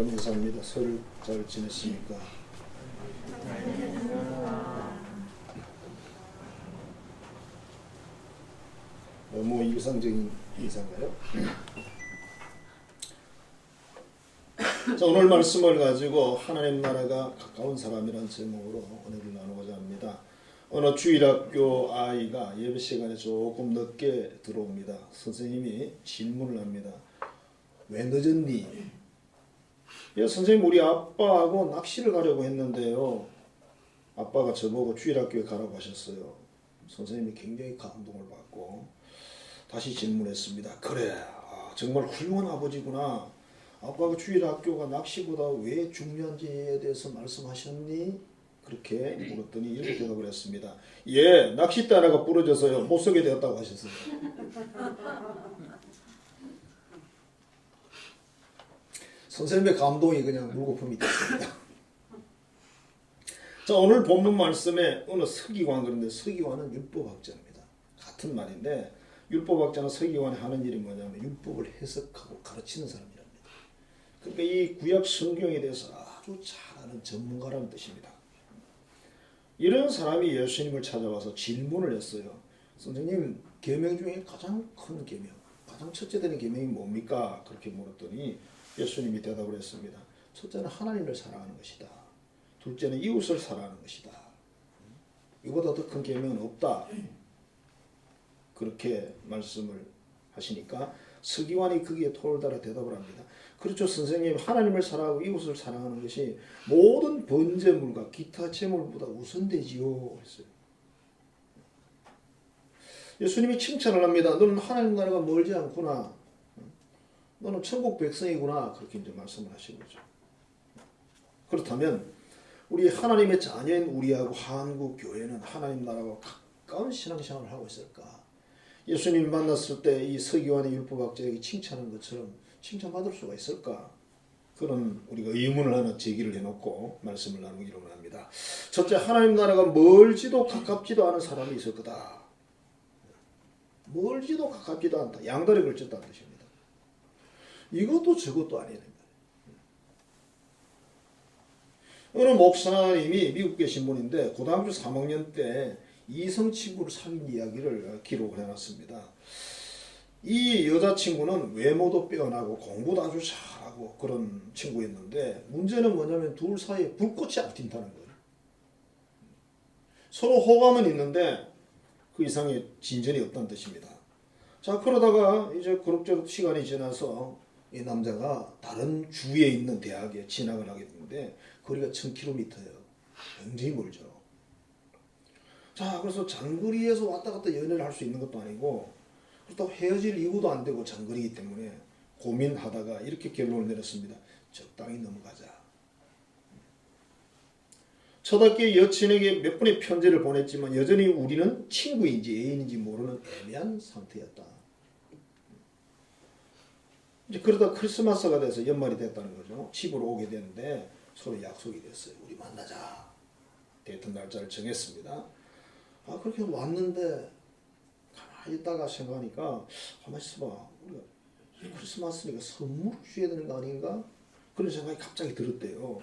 여러분 인사합니다. 설 잘 지냈습니까? 너무 일상적인 인사인가요? 자, 오늘 말씀을 가지고 하나님 나라가 가까운 사람이라는 제목으로 은혜를 나누고자 합니다. 어느 주일학교 아이가 예배 시간에 조금 늦게 들어옵니다. 선생님이 질문을 합니다. 왜 늦었니? 예, 선생님, 우리 아빠하고 낚시를 가려고 했는데요. 아빠가 저보고 주일학교에 가라고 하셨어요. 선생님이 굉장히 감동을 받고 다시 질문했습니다. 그래, 정말 훌륭한 아버지구나. 아빠가 주일학교가 낚시보다 왜 중요한지에 대해서 말씀하셨니? 그렇게 물었더니 이렇게 대답을 했습니다. 예, 낚싯대 하나가 부러져서요 못 쓰게 되었다고 하셨어요. 선생님의 감동이 그냥 물거품이 됐습니다. 자, 오늘 본문 말씀에 어느 서기관, 그런데 서기관은 율법학자입니다. 같은 말인데 율법학자나 서기관이 하는 일이 뭐냐면 율법을 해석하고 가르치는 사람이랍니다. 그러니까 이 구약 성경에 대해서 아주 잘 아는 전문가라는 뜻입니다. 이런 사람이 예수님을 찾아와서 질문을 했어요. 선생님, 계명 중에 가장 큰 계명, 가장 첫째 되는 계명이 뭡니까? 그렇게 물었더니 예수님이 대답을 했습니다. 첫째는 하나님을 사랑하는 것이다. 둘째는 이웃을 사랑하는 것이다. 이보다 더 큰 계명은 없다. 그렇게 말씀을 하시니까 서기관이 거기에 토를 달아 대답을 합니다. 그렇죠, 선생님. 하나님을 사랑하고 이웃을 사랑하는 것이 모든 번제물과 기타 제물보다 우선되지요. 했어요. 예수님이 칭찬을 합니다. 너는 하나님 나라가 멀지 않구나. 너는 천국 백성이구나. 그렇게 이제 말씀을 하신 거죠. 그렇다면 우리 하나님의 자녀인 우리하고 한국 교회는 하나님 나라와 가까운 신앙생활을 하고 있을까? 예수님을 만났을 때 이 서기관의 율법학자에게 칭찬한 것처럼 칭찬받을 수가 있을까? 그런 우리가 의문을 하나 제기를 해놓고 말씀을 나누기로 합니다. 첫째, 하나님 나라가 멀지도 가깝지도 않은 사람이 있을 거다. 멀지도 가깝지도 않다. 양다리 걸쳤다는 뜻입니다. 이것도 저것도 아니에요. 어느 목사님이 미국 계신 분인데 고등학교 3학년 때 이성 친구를 사귄 이야기를 기록을 해놨습니다. 이 여자친구는 외모도 빼어나고 공부도 아주 잘하고 그런 친구였는데 문제는 뭐냐면 둘 사이에 불꽃이 안 튄다는 거예요. 서로 호감은 있는데 그 이상의 진전이 없다는 뜻입니다. 자, 그러다가 이제 그럭저럭 시간이 지나서 이 남자가 다른 주위에 있는 대학에 진학을 하게 되는데 거리가 1000km예요. 굉장히 멀죠. 자, 그래서 장거리에서 왔다 갔다 연애를 할 수 있는 것도 아니고 그렇다고 헤어질 이유도 안 되고 장거리이기 때문에 고민하다가 이렇게 결론을 내렸습니다. 적당히 넘어가자. 초등학교 여친에게 몇 번의 편지를 보냈지만 여전히 우리는 친구인지 애인인지 모르는 애매한 상태였다. 이제 그러다 크리스마스가 돼서 연말이 됐다는 거죠. 집으로 오게 되는데 서로 약속이 됐어요. 우리 만나자. 데이트 날짜를 정했습니다. 그렇게 왔는데 가만히 있다가 생각하니까 가만히 있어봐. 우리가 크리스마스니까 선물을 줘야 되는 거 아닌가? 그런 생각이 갑자기 들었대요.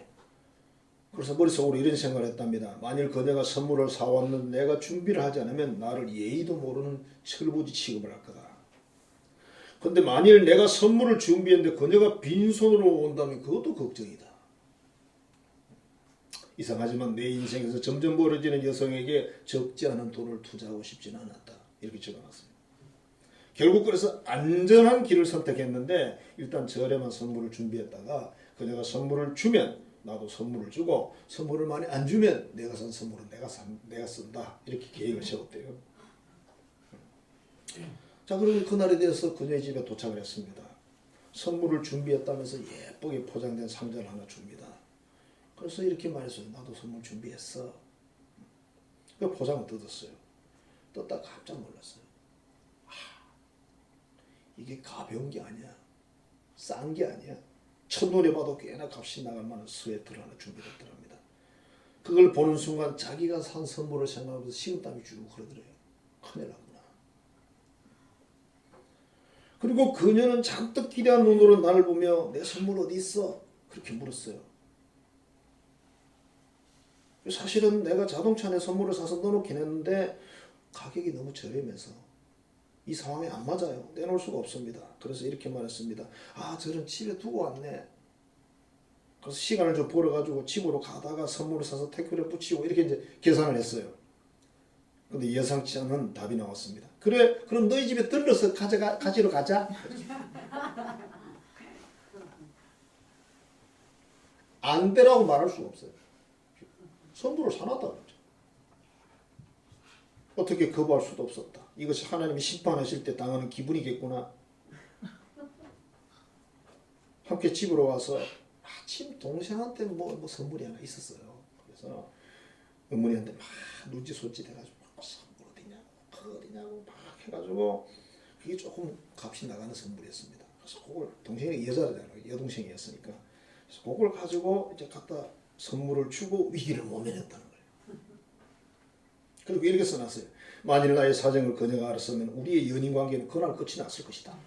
그래서 머릿속으로 이런 생각을 했답니다. 만일 그녀가 선물을 사왔는데 내가 준비를 하지 않으면 나를 예의도 모르는 철부지 취급을 할 거다. 근데 만일 내가 선물을 준비했는데 그녀가 빈손으로 온다면 그것도 걱정이다. 이상하지만 내 인생에서 점점 벌어지는 여성에게 적지 않은 돈을 투자하고 싶지는 않았다. 이렇게 적어놨어요. 결국 그래서 안전한 길을 선택했는데 일단 저렴한 선물을 준비했다가 그녀가 선물을 주면 나도 선물을 주고 선물을 많이 안 주면 내가 산 선물은 내가 쓴다. 이렇게 계획을 세웠대요. 자, 그러면 그날에 대해서 그녀의 집에 도착을 했습니다. 선물을 준비했다면서 예쁘게 포장된 상자를 하나 줍니다. 그래서 이렇게 말했어요. 나도 선물 준비했어. 그 포장을 뜯었어요. 뜯다가 깜짝 놀랐어요. 이게 가벼운 게 아니야. 싼 게 아니야. 첫눈에 봐도 꽤나 값이 나갈 만한 스웨터를 하나 준비했더랍니다. 그걸 보는 순간 자기가 산 선물을 생각하면서 식은땀이 주르륵 흐르더래요. 큰일 났구나. 그리고 그녀는 잔뜩 기대한 눈으로 나를 보며 내 선물 어디 있어? 그렇게 물었어요. 사실은 내가 자동차 내 선물을 사서 넣어놓긴 했는데 가격이 너무 저렴해서 이 상황에 안 맞아요. 내놓을 수가 없습니다. 그래서 이렇게 말했습니다. 아, 저는 집에 두고 왔네. 그래서 시간을 좀 벌어가지고 집으로 가다가 선물을 사서 택배를 붙이고 이렇게 이제 계산을 했어요. 근데 예상치 않은 답이 나왔습니다. 그래, 그럼 너희 집에 들러서 가지러 가자. 안 되라고 말할 수가 없어요. 선물을 사놨다 그랬죠. 어떻게 거부할 수도 없었다. 이것이 하나님이 심판하실 때 당하는 기분이겠구나. 함께 집으로 와서 마침 동생한테 뭐 선물이 하나 있었어요. 그래서 어머니한테 막 눈치솔짓 해가지고 선물 어디냐고 그거 어디냐고 막 해가지고 그게 조금 값이 나가는 선물이었습니다. 그래서 그걸 동생이 여자잖아요. 여동생이었으니까. 그래서 그걸 가지고 이제 갖다 선물을 주고 위기를 모면했다는 거예요. 그리고 이렇게 써놨어요. 만일 나의 사정을 그녀가 알았으면 우리의 연인 관계는 그날 끝이 났을 것이다.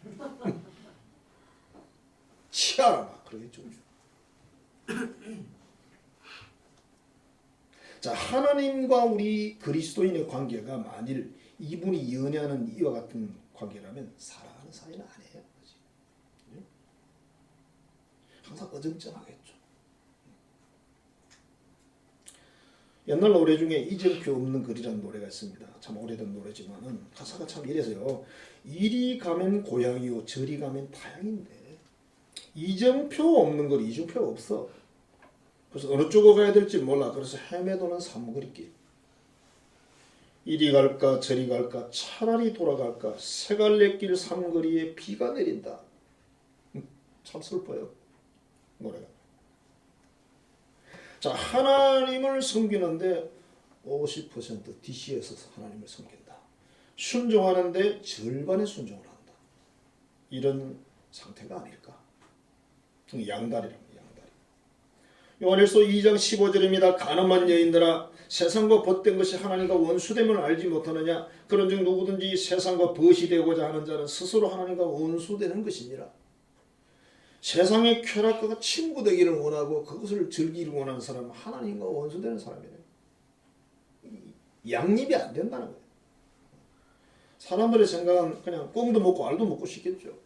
치아라 막 그러겠죠. 자, 하나님과 우리 그리스도인의 관계가 만일 이분이 연애하는 이와 같은 관계라면 사랑하는 사이는 아니에요. 항상 어정쩡하겠죠. 옛날 노래 중에 이정표 없는 거리라는 노래가 있습니다. 참 오래된 노래지만은 가사가 참 이래서요. 이리 가면 고향이요 저리 가면 타향인데 이정표 없는 거리, 이정표가 없어. 그래서 어느 쪽으로 가야 될지 몰라. 그래서 헤매도는 삼거리길. 이리 갈까 저리 갈까 차라리 돌아갈까 세갈래길 삼거리에 비가 내린다. 참 슬퍼요. 노래가. 자, 하나님을 섬기는데 50% DC에서 하나님을 섬긴다. 순종하는데 절반의 순종을 한다. 이런 상태가 아닐까. 양다리랍니다. 양다리. 요한일서 2장 15절입니다. 가늠한 여인들아 세상과 벗된 것이 하나님과 원수됨을 알지 못하느냐. 그런즉 누구든지 세상과 벗이 되고자 하는 자는 스스로 하나님과 원수되는 것이니라. 세상의 쾌락과 친구 되기를 원하고 그것을 즐기기를 원하는 사람은 하나님과 원수되는 사람이래요. 양립이 안 된다는 거예요. 사람들의 생각은 그냥 꽁도 먹고 알도 먹고 싶겠죠.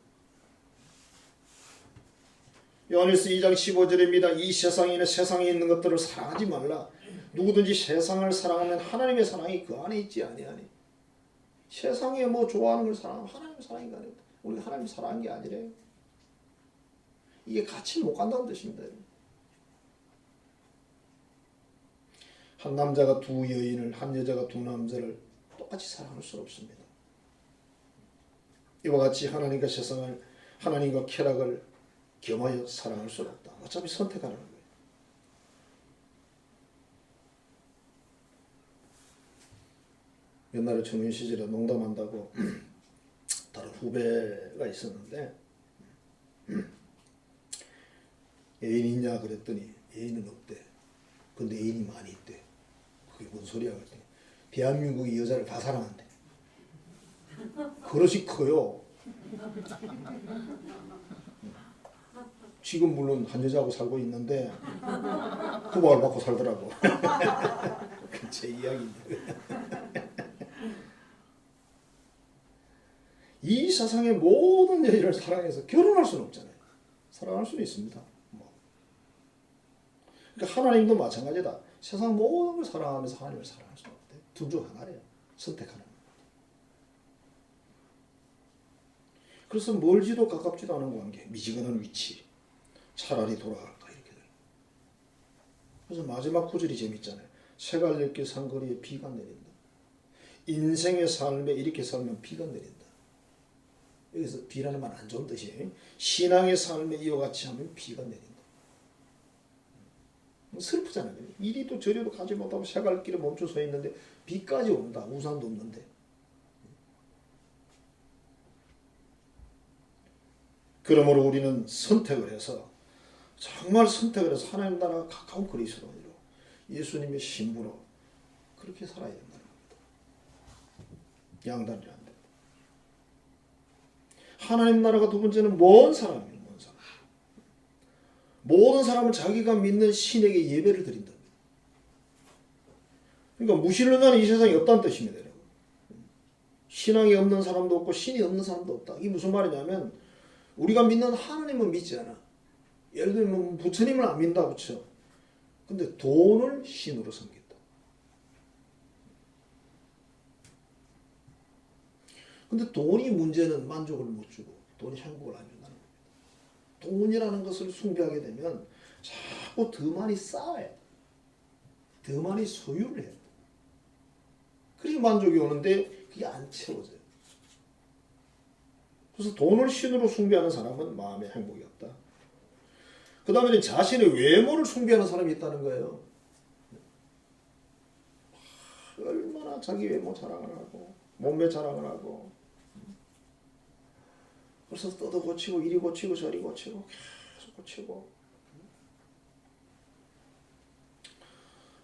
요한일서 2장 15절입니다. 이 세상에는 세상에 있는 것들을 사랑하지 말라. 누구든지 세상을 사랑하면 하나님의 사랑이 그 안에 있지 아니하니. 세상에 뭐 좋아하는 걸 사랑하면 하나님의 사랑이 아니다. 우리가 하나님을 사랑한 게 아니래요. 이게 같이 못 간다는 뜻입니다. 한 남자가 두 여인을, 한 여자가 두 남자를 똑같이 사랑할 수 없습니다. 이와 같이 하나님과 세상을, 하나님과 쾌락을 겸하여 사랑할 수 없다. 어차피 선택하는 거예요. 옛날에 청년 시절에 농담한다고 다른 후배가 있었는데 애인이 있냐 그랬더니 애인은 없대. 근데 애인이 많이 있대. 그게 뭔 소리야 그랬더니 대한민국의 여자를 다 사랑한대. 그릇이 커요. 지금 물론 한 여자하고 살고 있는데 후보를 받고 살더라고. 제 이야기인데. 이 세상의 모든 여인을 사랑해서 결혼할 수는 없잖아요. 사랑할 수는 있습니다. 그러니까 하나님도 마찬가지다. 세상 모든 걸 사랑하면서 하나님을 사랑할 수는 없대. 둘 중 하나래요. 선택하는 거. 그래서 멀지도 가깝지도 않은 관계, 미지근한 위치, 차라리 돌아갈까 이렇게 돼요. 그래서 마지막 구절이 재밌잖아요. 세갈래길 산거리에 비가 내린다. 인생의 삶에 이렇게 살면 비가 내린다. 여기서 비라는 말 안 좋은 뜻이에요. 신앙의 삶에 이와 같이 하면 비가 내린다. 슬프잖아요. 이리도 저리도 가지 못하고 세갈길에 멈춰 서 있는데 비까지 온다. 우산도 없는데. 그러므로 우리는 선택을 해서 정말 선택을 해서 하나님 나라가 가까운 그리스도인으로 예수님의 신부로 그렇게 살아야 된다는 겁니다. 양다리를 안 된다. 하나님 나라가 두 번째는 먼 사람이에요. 먼 사람. 모든 사람은 자기가 믿는 신에게 예배를 드린다. 그러니까 무신론자는 이 세상에 없다는 뜻입니다. 신앙이 없는 사람도 없고 신이 없는 사람도 없다. 이게 무슨 말이냐면 우리가 믿는 하나님은 믿지 않아. 예를 들면 부처님을 안 믿는다 그쵸? 근데 돈을 신으로 섬긴다. 근데 돈이 문제는 만족을 못 주고 돈이 행복을 안 준다는 겁니다. 돈이라는 것을 숭배하게 되면 자꾸 더 많이 쌓아야 돼. 더 많이 소유를 해야 돼. 그래야 만족이 오는데 그게 안 채워져요. 그래서 돈을 신으로 숭배하는 사람은 마음에 행복이 없다. 그 다음에 자신의 외모를 숭배하는 사람이 있다는 거예요. 얼마나 자기 외모 자랑을 하고 몸매 자랑을 하고 그래서 떠도 고치고 이리 고치고 저리 고치고 계속 고치고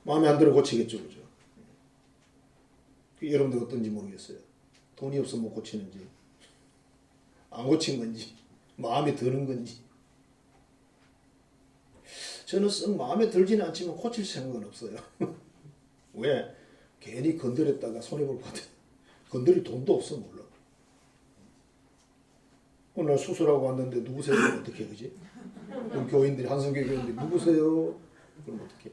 마음에 안 들어 고치겠죠. 그죠? 여러분들 어떤지 모르겠어요. 돈이 없어 못 고치는지 안 고친 건지 마음에 드는 건지 저는 썩 마음에 들지는 않지만 고칠 생각은 없어요. 왜? 괜히 건드렸다가 손해볼 것 같아. 건드릴 돈도 없어 몰라. 오늘 수술하고 왔는데 누구세요? 어떻게 그지? 그럼 교인들이 한성교 교인들이 누구세요? 그럼 어떻게?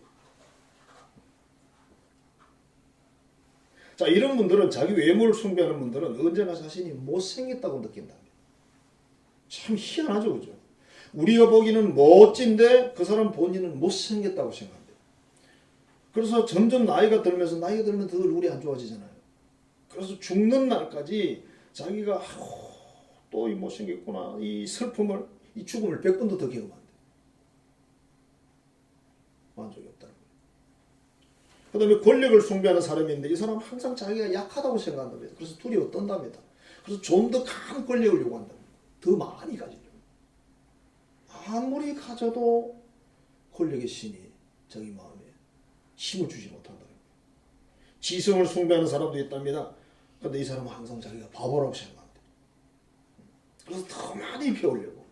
자 이런 분들은 자기 외모를 숭배하는 분들은 언제나 자신이 못생겼다고 느낀답니다. 참 희한하죠, 그죠? 우리가 보기는 멋진데 그 사람 본인은 못생겼다고 생각합니다. 그래서 점점 나이가 들면 더 얼굴이 안 좋아지잖아요. 그래서 죽는 날까지 자기가 또 이 못생겼구나 이 슬픔을 이 죽음을 100번도 더 경험한대. 만족이 없다는 거예요. 그 다음에 권력을 숭배하는 사람이 있는데 이 사람은 항상 자기가 약하다고 생각한답니다. 그래서 두려워 떤답니다. 그래서 좀 더 강한 권력을 요구한답니다. 더 많이 가지려고. 아무리 가져도 권력의 신이 자기 마음에 힘을 주지 못한다는 거예요. 지성을 숭배하는 사람도 있답니다. 그런데 이 사람은 항상 자기가 바보라고 생각한대. 그래서 더 많이 배우려고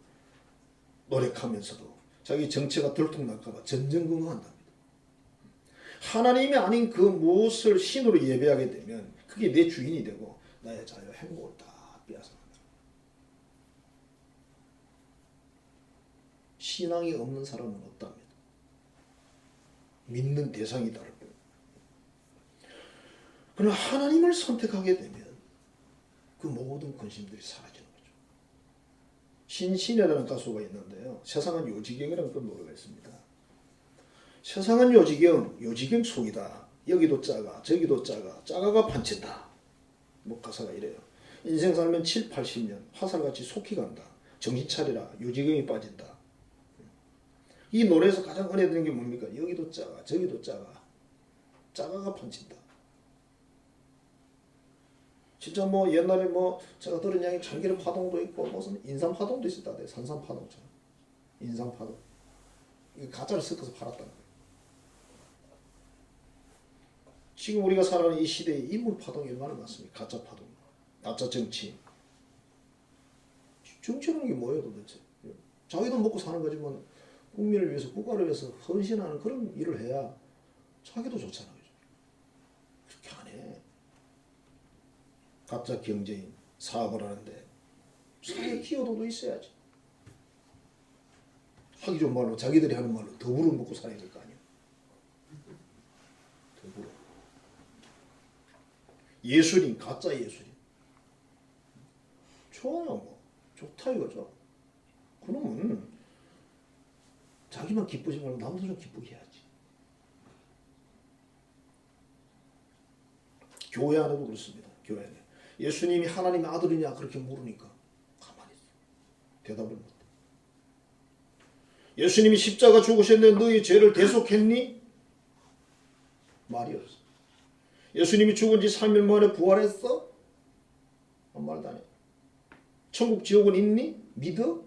노력하면서도 자기 정체가 들통날까봐 전전긍긍한답니다. 하나님이 아닌 그 무엇을 신으로 예배하게 되면 그게 내 주인이 되고 나의 자유, 행복을 다 빼앗아간다. 신앙이 없는 사람은 없답니다. 믿는 대상이 다를 거예요. 그러나 하나님을 선택하게 되면 그 모든 근심들이 사라지는 거죠. 신신이라는 가수가 있는데요. 세상은 요지경이라는 그 노래가 있습니다. 세상은 요지경 속이다. 여기도 작아, 저기도 작아, 작아가 판친다. 뭐 가사가 이래요. 인생 살면 7, 80년 화살같이 속히 간다. 정신 차리라. 요지경이 빠진다. 이 노래에서 가장 은혜 되는 게 뭡니까? 여기도 작아, 저기도 작아. 작아가 판친다. 진짜 뭐 옛날에 뭐 제가 들은 이야기 참기름 파동도 있고 무슨 인삼 파동도 있었다대. 산삼 파동처럼. 인삼 파동. 이거 가짜를 섞어서 팔았다는 거예요. 지금 우리가 살아가는 이 시대에 인물 파동이 얼마나 많습니까? 가짜 파동. 가짜 정치. 정치라는 게 뭐예요 도대체? 자기도 먹고 사는 거지만 국민을 위해서 국가를 위해서 헌신하는 그런 일을 해야 자기도 좋잖아요. 그렇게 안 해. 가짜 경제인 사업을 하는데 사회 기여도도 있어야지. 하기 좋은 말로 자기들이 하는 말로 더불어 먹고 살아야 될 거 아니야. 더불어. 예술인 가짜 예술인. 좋아요 뭐. 좋다 이거죠. 그러면 자기만 기쁘지 말고 남도 좀 기쁘게 해야지. 교회 안에도 그렇습니다. 교회 안에. 예수님이 하나님의 아들이냐 그렇게 물으니까 가만히 있어. 대답을 못해. 예수님이 십자가 죽으셨는데 너희 죄를 대속했니? 말이 없어. 예수님이 죽은 지 3일 만에 부활했어? 아무 말도 안 해. 천국 지옥은 있니? 믿어?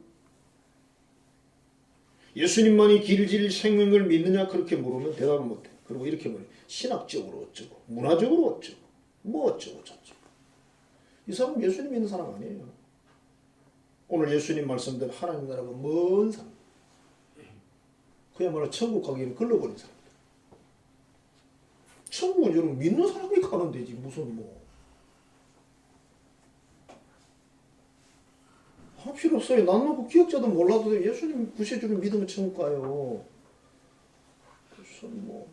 예수님만이 길질 생명을 믿느냐 그렇게 물으면 대답을 못해. 그리고 이렇게 말해. 신학적으로 어쩌고 문화적으로 어쩌고 뭐 어쩌고 저쩌고. 이 사람은 예수님 믿는 사람 아니에요. 오늘 예수님 말씀대로 하나님 나라가 먼 삶. 그야말로 천국 가기를 걸러버린 사람. 천국은 여러분 믿는 사람이 가는 데지 무슨 뭐 할 필요 없어요. 나는 그 기억자도 몰라도 예수님 구세주를 믿으면 천국 가요. 무슨 뭐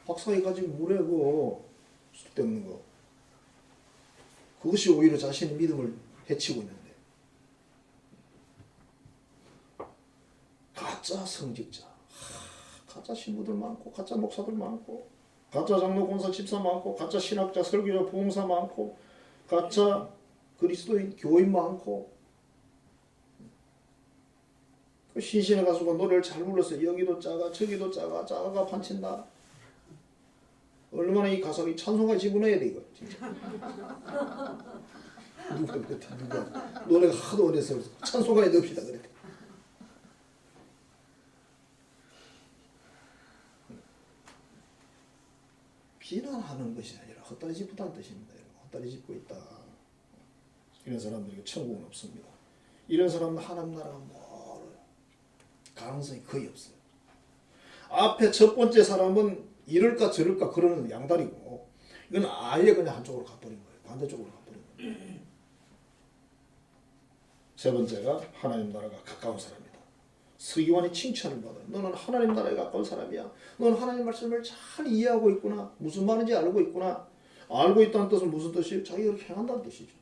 박사에 가진 물에 그 쓸데없는 거. 그것이 오히려 자신의 믿음을 해치고 있는데. 가짜 성직자, 가짜 신부들 많고 가짜 목사들 많고 가짜 장로 권사 집사 많고 가짜 신학자 설교자 부흥사 많고 가짜 그리스도인 교인 많고 그 신신의 가수가 노래를 잘 불렀어요. 여기도 짜가 저기도 짜가 짜가 판친다. 얼마나 이 가사가 찬송가에 집어넣어야 돼 이거 진짜. 누가 그랬대 누가 노래가 하도 어려서 찬송가에 넣읍시다 그랬대. 비난하는 것이 아니라 헛다리 짚었다는 뜻입니다. 헛다리 짚고 있다. 이런 사람들에게 천국은 없습니다. 이런 사람은 하나님 나라가 멀어요. 가능성이 거의 없어요. 앞에 첫 번째 사람은 이럴까 저럴까 그러는 양다리고 이건 아예 그냥 한쪽으로 가버린 거예요. 반대쪽으로 가버린 거예요. 세 번째가 하나님 나라가 가까운 사람이다. 서기관이 칭찬을 받아요. 너는 하나님 나라에 가까운 사람이야. 너는 하나님 말씀을 잘 이해하고 있구나. 무슨 말인지 알고 있구나. 알고 있다는 뜻은 무슨 뜻이에요? 자기가 그렇게 행한다는 뜻이죠.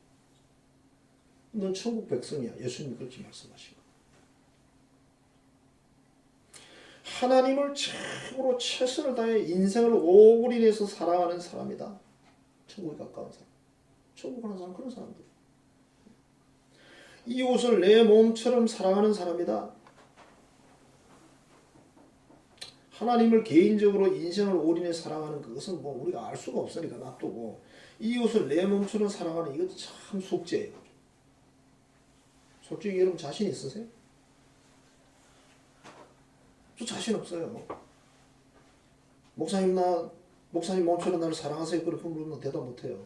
넌 천국 백성이야. 예수님이 그렇게 말씀하시고. 하나님을 최고로 최선을 다해 인생을 올인해서 사랑하는 사람이다. 천국에 가까운 사람. 천국 가는 사람 그런 사람들. 이웃을 내 몸처럼 사랑하는 사람이다. 하나님을 개인적으로 인생을 올인해 사랑하는 그것은 뭐 우리가 알 수가 없으니까 놔두고 이웃을 내 몸처럼 사랑하는 이것도 참 속죄예요. 솔직히 여러분 자신 있으세요? 저 자신 없어요. 목사님 몸처럼 나를 사랑하세요. 그렇게 물으면 대답 못해요.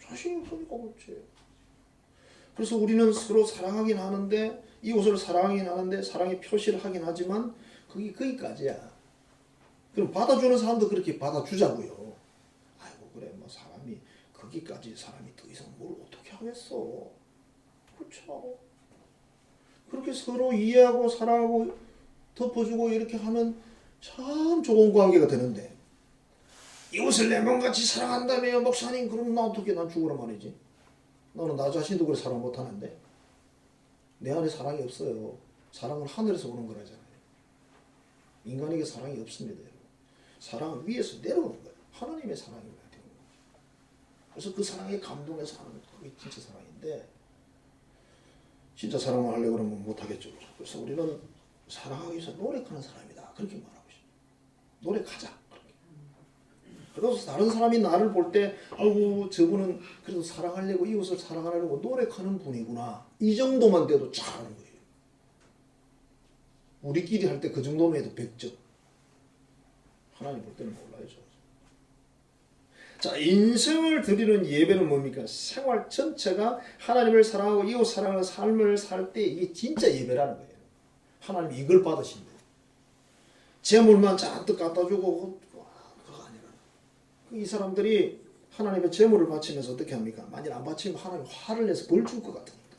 자신이 없으니까 그렇지. 그래서 우리는 서로 사랑하긴 하는데 이웃을 사랑하긴 하는데 사랑의 표시를 하긴 하지만 그게 거기까지야. 그럼 받아주는 사람도 그렇게 받아주자고요. 아이고 그래 뭐 사람이 거기까지 사람이 더 이상 뭘 어떻게 하겠어. 그렇죠. 그렇게 서로 이해하고 사랑하고 덮어주고 이렇게 하면 참 좋은 관계가 되는데 이웃을 내 몸같이 사랑한다며 목사님 그럼 나 어떻게 난 죽으라 말이지. 너는 나 자신도 그래 사랑 못하는데 내 안에 사랑이 없어요. 사랑은 하늘에서 오는 거라잖아요. 인간에게 사랑이 없습니다. 여러분. 사랑은 위에서 내려오는 거예요. 하나님의 사랑이 되는 거예요. 그래서 그 사랑에 감동해서 하는 그게 진짜 사랑인데 진짜 사랑을 하려고 그러면 못하겠죠. 그래서 우리는 사랑하기 위해서 노력하는 사람이다. 그렇게 말하고 싶어요. 노력하자. 그래서 다른 사람이 나를 볼 때 아이고 저분은 그래도 사랑하려고 이웃을 사랑하려고 노력하는 분이구나. 이 정도만 돼도 잘하는 거예요. 우리끼리 할 때 그 정도면 해도 100점. 하나님 볼 때는 몰라요. 자, 인생을 드리는 예배는 뭡니까? 생활 전체가 하나님을 사랑하고 이웃 사랑하는 삶을 살 때 이게 진짜 예배라는 거예요. 하나님이 이걸 받으신대. 재물만 잔뜩 갖다 주고 그거 아니라. 이 사람들이 하나님의 재물을 바치면서 어떻게 합니까? 만일 안 바치면 하나님 화를 내서 벌 줄 것 같으니까.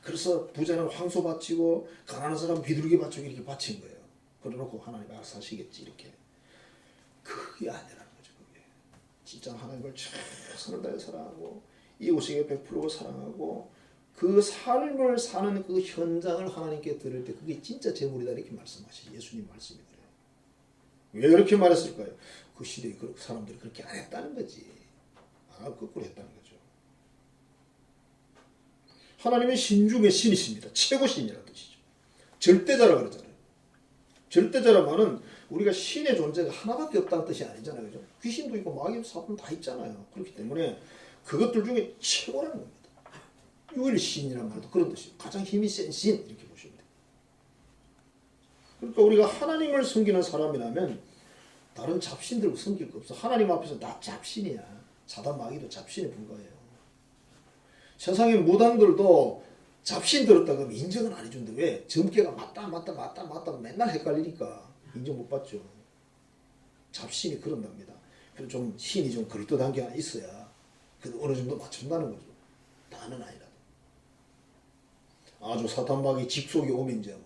그래서 부자는 황소 바치고 가난한 사람은 비둘기 바치고 이렇게 바친 거예요. 그래놓고 하나님 알아서 하시겠지 이렇게. 그게 아니라는 거죠. 그게. 진짜 하나님을 최선을 다해 사랑하고 이웃에게 베풀고 사랑하고 그 삶을 사는 그 현장을 하나님께 들을 때 그게 진짜 재물이다 이렇게 말씀하시죠. 예수님 말씀이 그래요. 왜 그렇게 말했을까요? 그 시대에 그 사람들이 그렇게 안 했다는 거지. 안 하고 거꾸로 했다는 거죠. 하나님의 신 중의 신이십니다. 최고 신이라는 뜻이죠. 절대자라 그러잖아요. 절대자란 말은 우리가 신의 존재가 하나밖에 없다는 뜻이 아니잖아요. 그죠? 귀신도 있고 마귀도 사탄도 다 있잖아요. 그렇기 때문에 그것들 중에 최고라는 겁니다. 유일 신이란 말도 그런 뜻이에요. 가장 힘이 센 신 이렇게 보시면 돼요. 그러니까 우리가 하나님을 섬기는 사람이라면 다른 잡신들 섬길 거 없어. 하나님 앞에서 나 잡신이야. 사단 마귀도 잡신에 불과해요. 세상의 무당들도 잡신 들었다 그러면 인정은 안 해준다. 왜? 점괘가 맞다 맨날 헷갈리니까 인정 못 받죠. 잡신이 그런답니다. 그래서 좀 신이 좀 그럴듯한 게 하나 있어야 그래도 어느 정도 맞춘다는 거죠. 다는 아니라도. 아주 사탄박이 직속이 오면 이제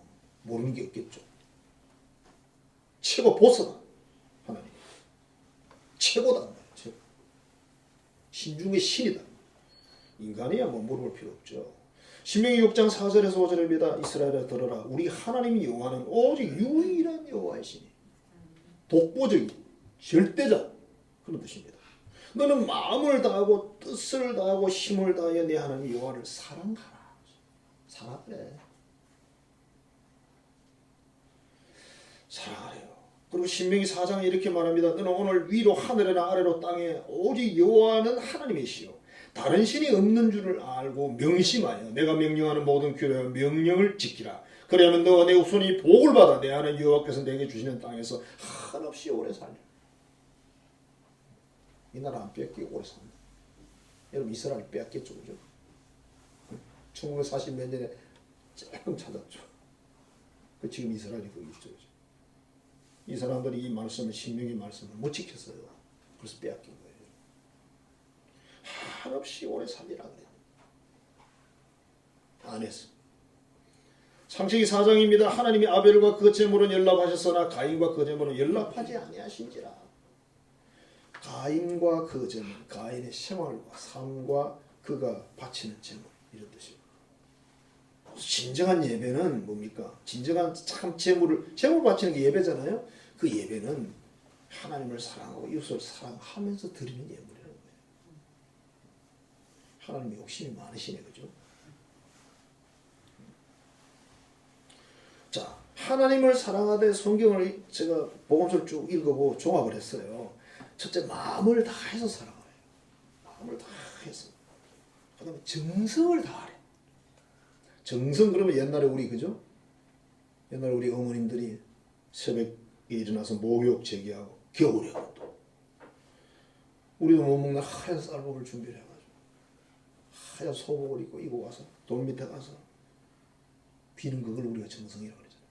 모르는 게 없겠죠. 최고 보스다. 하나님. 최고다. 최고. 신 중의 신이다. 인간이야 뭐 물어볼 필요 없죠. 신명기 6장 4절에서 5절입니다. 이스라엘아 들어라. 우리 하나님 여호와는 오직 유일한 여호와의 신이. 독보적인 절대자 그런 뜻입니다. 너는 마음을 다하고 뜻을 다하고 힘을 다하여 내 하나님 여호와를 사랑하라. 사랑하래. 사랑하래요. 그리고 신명기 4장에 이렇게 말합니다. 너는 오늘 위로 하늘이나 아래로 땅에 오직 여호와는 하나님이시요 다른 신이 없는 줄을 알고 명심하여 내가 명령하는 모든 규례와 명령을 지키라. 그러면 너와 내 후손이 복을 받아 내 하나님 여호와께서 내게 주시는 땅에서 한없이 오래 살리라. 이 나라 안 뺏기고 오래 삽니다. 여러분 이스라엘 뺏겼죠, 그죠? 1940 몇 년에 조금 찾았죠. 그 지금 이스라엘이 거기 있죠, 그죠? 이 사람들이 이 말씀을 신명기 말씀을 못 지켰어요. 그래서 빼앗긴 거예요. 한없이 오래 살리라 그래요. 안 했어. 창세기 4장입니다. 하나님이 아벨과 그 제물은 연락하셨으나 가인과 그 제물은 연락하지 아니하신지라. 가인과 그 제물, 가인의 생활과 삶과 그가 바치는 제물 이런 뜻이에요. 진정한 예배는 뭡니까? 진정한 참 제물 바치는 게 예배잖아요. 그 예배는 하나님을 사랑하고 이웃을 사랑하면서 드리는 예물이라는 거예요. 하나님이 욕심이 많으시네, 그죠? 자, 하나님을 사랑하되 성경을 제가 복음서를 쭉 읽어보고 종합을 했어요. 첫째, 마음을 다해서 사랑하래요. 마음을 다해서. 그 다음에 정성을 다하래. 정성 그러면 옛날에 우리 그죠? 옛날에 우리 어머님들이 새벽에 일어나서 목욕 제기하고 겨울에도 또 우리도 못 먹는 하얀 쌀밥을 준비를 해가지고 하얀 소복을 입고 이고 와서 돌 밑에 가서 비는 그걸 우리가 정성이라고 그러잖아요.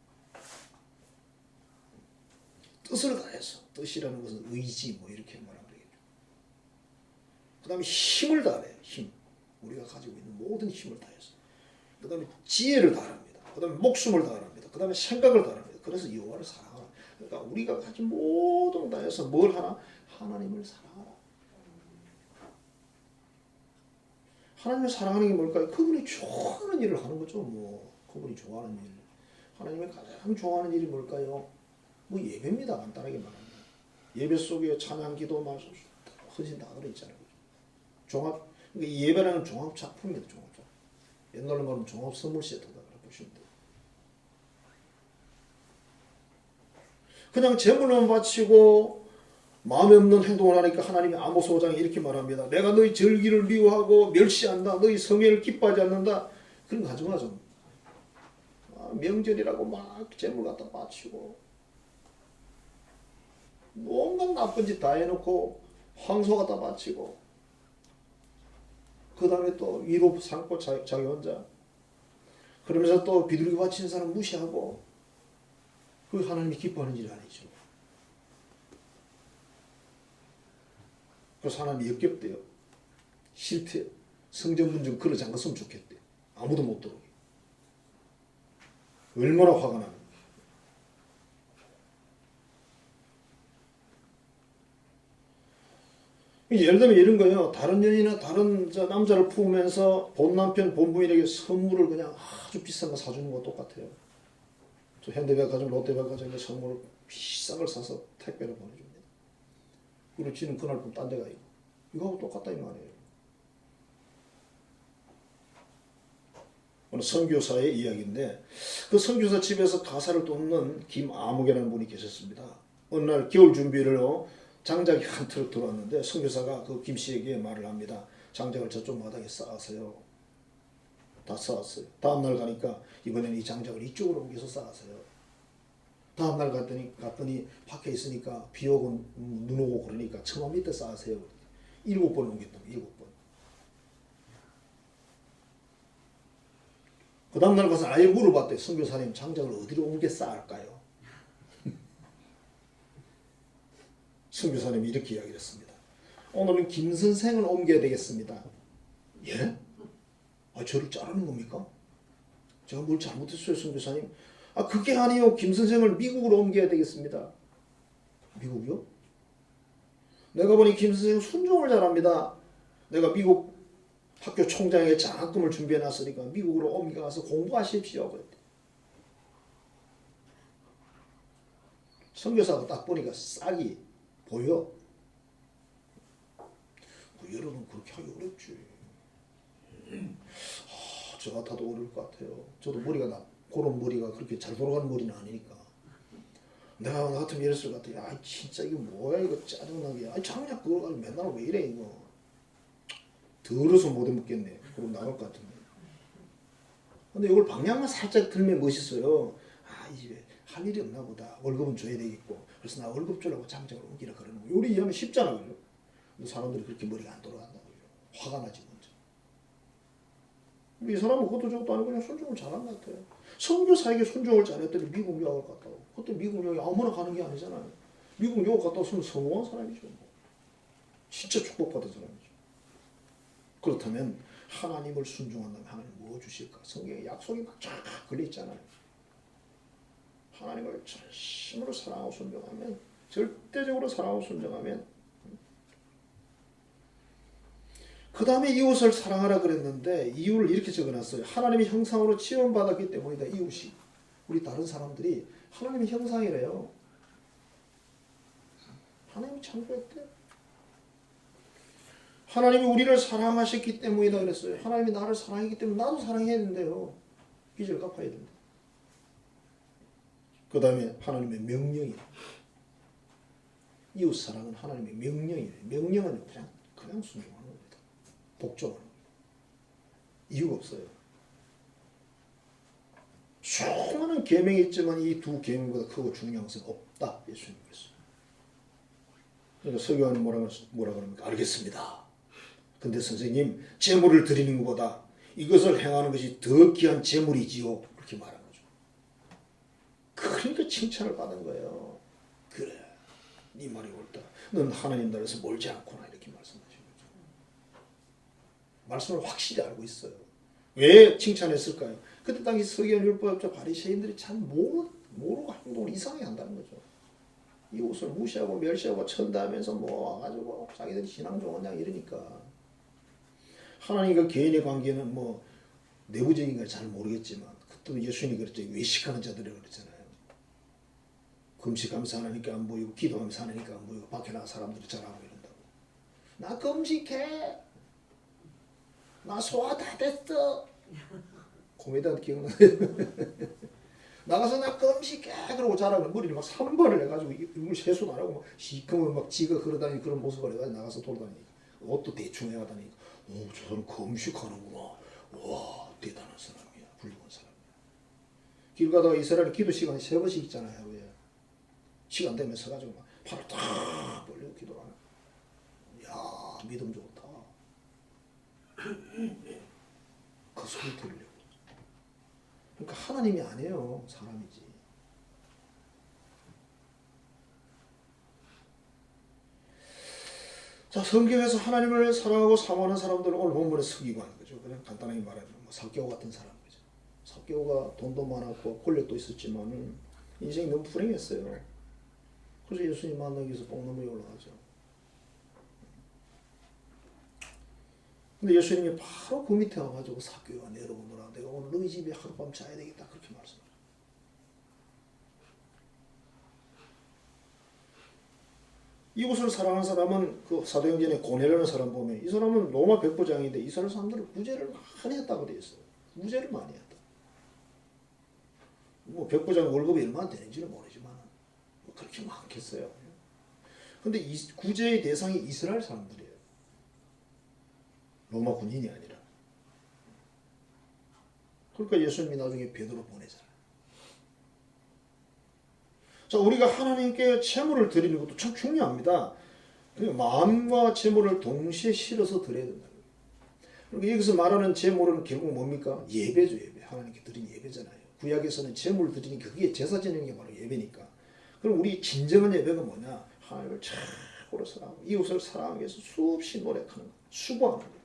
뜻을 다해서 뜻이라는 것은 의지 뭐 이렇게 말하면 되겠죠. 그 다음에 힘을 다해. 힘. 우리가 가지고 있는 모든 힘을 다해서. 그 다음에 지혜를 다합니다. 그 다음에 목숨을 다합니다. 그 다음에 생각을 다합니다. 그래서 여호와를 사랑하라. 그러니까 우리가 가진 모든 다해서 뭘 하나? 하나님을 사랑하라. 하나님을 사랑하는 게 뭘까요? 그분이 좋아하는 일을 하는 거죠. 뭐 그분이 좋아하는 일. 하나님이 가장 좋아하는 일이 뭘까요? 뭐 예배입니다. 간단하게 말하면. 예배 속에 찬양, 기도, 말씀, 헌신 다 들어있잖아요. 종합, 그러니까 예배라는 종합 작품입니다. 종합 작품. 옛날로 말하면 종합 선물 세트다. 보시면 돼요. 그냥 제물만 바치고 마음에 없는 행동을 하니까 하나님이 아모스 5장에 이렇게 말합니다. 내가 너희 절기를 미워하고 멸시한다. 너희 성회를 기뻐하지 않는다. 그런 거 하지 마 좀. 명절이라고 막 제물 갖다 바치고 뭔가 나쁜 짓 다 해놓고 황소 갖다 바치고 그 다음에 또 위로 삼고 자기 혼자 그러면서 또 비둘기 바치는 사람 무시하고 그 하나님이 기뻐하는 일이 아니죠. 그래서 하나님이 역겹대요. 싫대요. 성전문 좀 걸어 잠갔으면 좋겠대요. 아무도 못 들어오게. 얼마나 화가 나는지. 예를 들면 이런 거예요. 다른 여인이나 다른 남자를 품으면서 본 남편, 본 부인에게 선물을 그냥 아주 비싼 거 사주는 거 똑같아요. 저 현대백화점, 롯데백화점에 선물을 비싼 걸 사서 택배로 보내줍니다. 그리고 지는 그날 좀 딴 데 가 있고. 이거하고 똑같다 이 말이에요. 오늘 선교사의 이야기인데 그 선교사 집에서 가사를 돕는 김아무개라는 분이 계셨습니다. 어느 날 겨울 준비를 장작이 한 트럭 들어왔는데 선교사가 그 김씨에게 말을 합니다. 장작을 저쪽 마당에 쌓으세요. 다 쌓았어요. 다음날 가니까 이번에는 이 장작을 이쪽으로 옮겨서 쌓으세요. 다음날 갔더니 밖에 있으니까 비 오고 눈 오고 그러니까 처마 밑에 쌓으세요. 7번 옮겼다. 7번. 그 다음날 가서 아예 물어봤대. 선교사님 장작을 어디로 옮겨 쌓을까요? 선교사님이 이렇게 이야기를 했습니다. 오늘은 김 선생을 옮겨야 되겠습니다. 예? 저를 자르는 겁니까? 제가 뭘 잘못했어요, 선교사님? 그게 아니요. 김 선생을 미국으로 옮겨야 되겠습니다. 미국이요? 내가 보니 김 선생은 순종을 잘합니다. 내가 미국 학교 총장에게 장학금을 준비해 놨으니까 미국으로 옮겨가서 공부하십시오. 그랬대. 선교사가 딱 보니까 싹이 보여. 여러분 그렇게 하기 어렵지. 저 같아도 어려울 것 같아요. 저도 그런 머리가 그렇게 잘 돌아가는 머리는 아니니까. 내가 나 같으면 이랬을 것 같아요. 진짜 이거 뭐야 이거 짜증나게. 장작 그거 가지고 맨날 왜 이래 이거. 더러서 못 해먹겠네. 그럼 나갈 것 같은데. 근데 이걸 방향만 살짝 들면 멋있어요. 이 집에 할 일이 없나 보다. 월급은 줘야 되겠고. 그래서 나 월급 주려고 장작을 옮기라 그러는 거예요. 요리 이해하면 쉽잖아. 그죠? 근데 사람들이 그렇게 머리가 안 돌아간다고요. 화가 나지 먼저. 이 사람은 그것도 저것도 아니고 그냥 순종을 잘한 것 같아요. 선교사에게 순종을 잘했더니 미국 유학을 갔다 오고. 그것도 미국 유학이 아무나 가는 게 아니잖아요. 미국 유학 갔다 왔으면 성공한 사람이죠. 진짜 축복받은 사람이죠. 그렇다면 하나님을 순종한다면 하나님 뭐 주실까? 성경에 약속이 막 쫙 걸려있잖아요. 하나님을 전심으로 사랑하고 순종하면, 절대적으로 사랑하고 순종하면, 그 다음에 이웃을 사랑하라 그랬는데 이유를 이렇게 적어놨어요. 하나님의 형상으로 지원받았기 때문이다. 이웃이. 우리 다른 사람들이 하나님의 형상이래요. 하나님이 창조했대. 하나님이 우리를 사랑하셨기 때문이다 그랬어요. 하나님이 나를 사랑했기 때문에 나도 사랑해야 된대요. 빚을 갚아야 된다. 그 다음에 하나님의 명령이에요. 이웃 사랑은 하나님의 명령이에요. 명령은 그냥 순종하는 겁니다. 복종하는 겁니다. 이유가 없어요. 수많은 계명이 있지만 이 두 계명보다 크고 중요한 것은 없다. 예수님께서. 그러니까 서기관은 뭐라 그럽니까? 알겠습니다. 근데 선생님, 제물을 드리는 것보다 이것을 행하는 것이 더 귀한 제물이지요. 그렇게 말하는 거죠. 그러니까 칭찬을 받은 거예요. 그래, 네 말이 옳다. 넌 하나님 나라에서 멀지 않구나. 이렇게 말씀하신 거죠. 말씀을 확실히 알고 있어요. 왜 칭찬했을까요? 그때 당시 서기관 율법자 바리새인들이 잘 모르고 행동을 이상하게 한다는 거죠. 이웃을 무시하고 멸시하고 천다하면서 와가지고 자기들이 신앙 좋은 양 이러니까. 하나님과 개인의 관계는 내부적인 걸 잘 모르겠지만, 그때도 예수님이 그랬죠. 외식하는 자들이라고 그랬잖아요. 금식하면서 하나님께 안 보이고 기도하면서 하나님께 안 보이고 밖에 나가 사람들이 자랑하고 이런다고. 나 금식해. 나 소화 다 됐어. 코미디언 기억나요? 나가서 나 금식해. 그러고 자랑을 머리를 막 3번을 해가지고 이걸 세수도 안 하고 막 시커먼 막 지가 걸어다니는 그런 모습을 해가지고 나가서 돌아다니니까. 옷도 대충 해가다니까. 저 사람 금식하는구나. 와, 대단한 사람이야. 훌륭한 사람이야. 길 가다가 이스라엘 기도 시간이 3번씩 있잖아요. 왜? 시간 되면 서가지고 막 팔을 탁 벌리고 기도를 하는. 이야, 믿음 좋다. 그 소리 들으려고. 그러니까 하나님이 아니에요. 사람이지. 자, 성경에서 하나님을 사랑하고 사모하는 사람들은 오늘 본문에 서기관 거죠. 그냥 간단하게 말하면 삭개오 같은 사람 거죠. 삭개오가 돈도 많았고 권력도 있었지만은 인생이 너무 불행했어요. 그래서 예수님 만나기 위해서 뽕나무에 올라가죠. 근데 예수님이 바로 그 밑에 와가지고 삭개오가 내려오너라. 내가 오늘 너희 집에 하룻밤 자야 되겠다. 그렇게 말씀해요. 이웃을 사랑하는 사람은 그 사도행전에 고넬라는 사람 보면 이 사람은 로마 백부장인데 이스라엘 사람들을 구제를 많이 했다고 되어 있어요. 구제를 많이 했다. 백부장 월급이 얼마나 되는지는 모르지만 그렇게 많겠어요. 근데 이 구제의 대상이 이스라엘 사람들이에요. 로마 군인이 아니라. 그러니까 예수님이 나중에 베드로 보내잖아요. 자, 우리가 하나님께 제물을 드리는 것도 참 중요합니다. 마음과 제물을 동시에 실어서 드려야 된다. 그러니까 여기서 말하는 제물은 결국 뭡니까? 예배죠. 예배. 하나님께 드린 예배잖아요. 구약에서는 제물 드리니 그게 제사 지내는 게 바로 예배니까. 그럼 우리 진정한 예배가 뭐냐? 하나님을 최고로 사랑하고 이웃을 사랑하기 위해서 수없이 노력하는 것, 수고하는 것.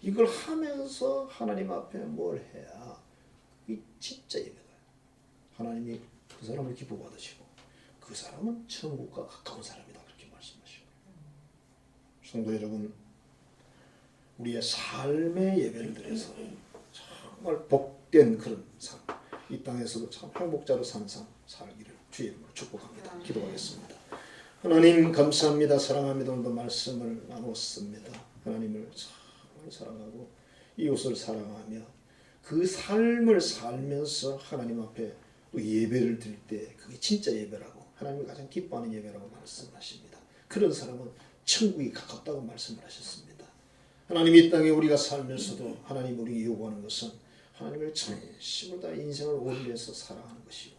이걸 하면서 하나님 앞에 뭘 해야 이 진짜 예배다. 하나님이 그 사람을 기뻐 받으시고 그 사람은 천국과 가까운 사람이다. 그렇게 말씀하시고. 성도 여러분, 우리의 삶의 예배를 드려서 정말 복된 그런 삶, 이 땅에서도 참 행복자로 사는 삶 살기를 주의 이름으로 축복합니다. 기도하겠습니다. 하나님 감사합니다. 사랑합니다. 오늘도 말씀을 나눴습니다. 하나님을 정말 사랑하고 이웃을 사랑하며 그 삶을 살면서 하나님 앞에 또 예배를 드릴 때 그게 진짜 예배라고, 하나님이 가장 기뻐하는 예배라고 말씀하십니다. 그런 사람은 천국이 가깝다고 말씀을 하셨습니다. 하나님, 이 땅에 우리가 살면서도 하나님 우리에게 요구하는 것은 하나님을 전심을 다 인생을 원리해서 사랑하는 것이고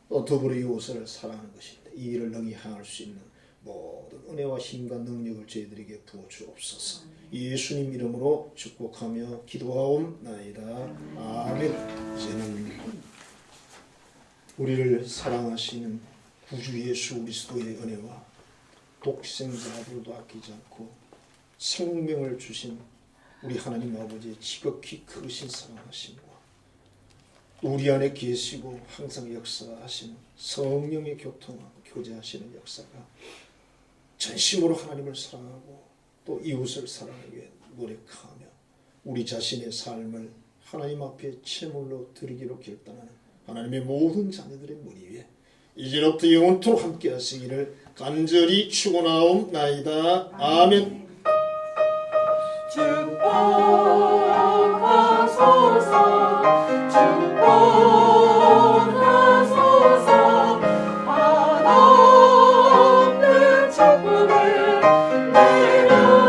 또 더불어 이웃을 사랑하는 것인데 이 일을 능히 행할 수 있는 모든 은혜와 힘과 능력을 저희들에게 부어 주옵소서. 예수님 이름으로 축복하며 기도하옵나이다. 아멘. 이제는 우리를 사랑하시는 구주 예수 그리스도의 은혜와 독생자 아들도 아끼지 않고 생명을 주신 우리 하나님 아버지의 지극히 크신 사랑하심과 우리 안에 계시고 항상 역사하시는 성령의 교통하고 교제하시는 역사가 전심으로 하나님을 사랑하고 또 이웃을 사랑하기 위해 노력하며 우리 자신의 삶을 하나님 앞에 제물로 드리기로 결단하는 하나님의 모든 자녀들의 머리 위에 이제부터 영원토록 함께 하시기를 간절히 축원하옵나이다. 아멘. 축복하소서 축복하소서 한없는 축복을 내려주소서.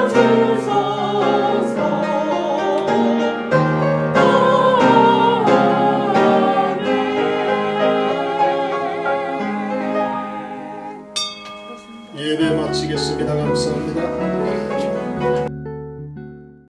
예배 마치겠습니다. 감사합니다.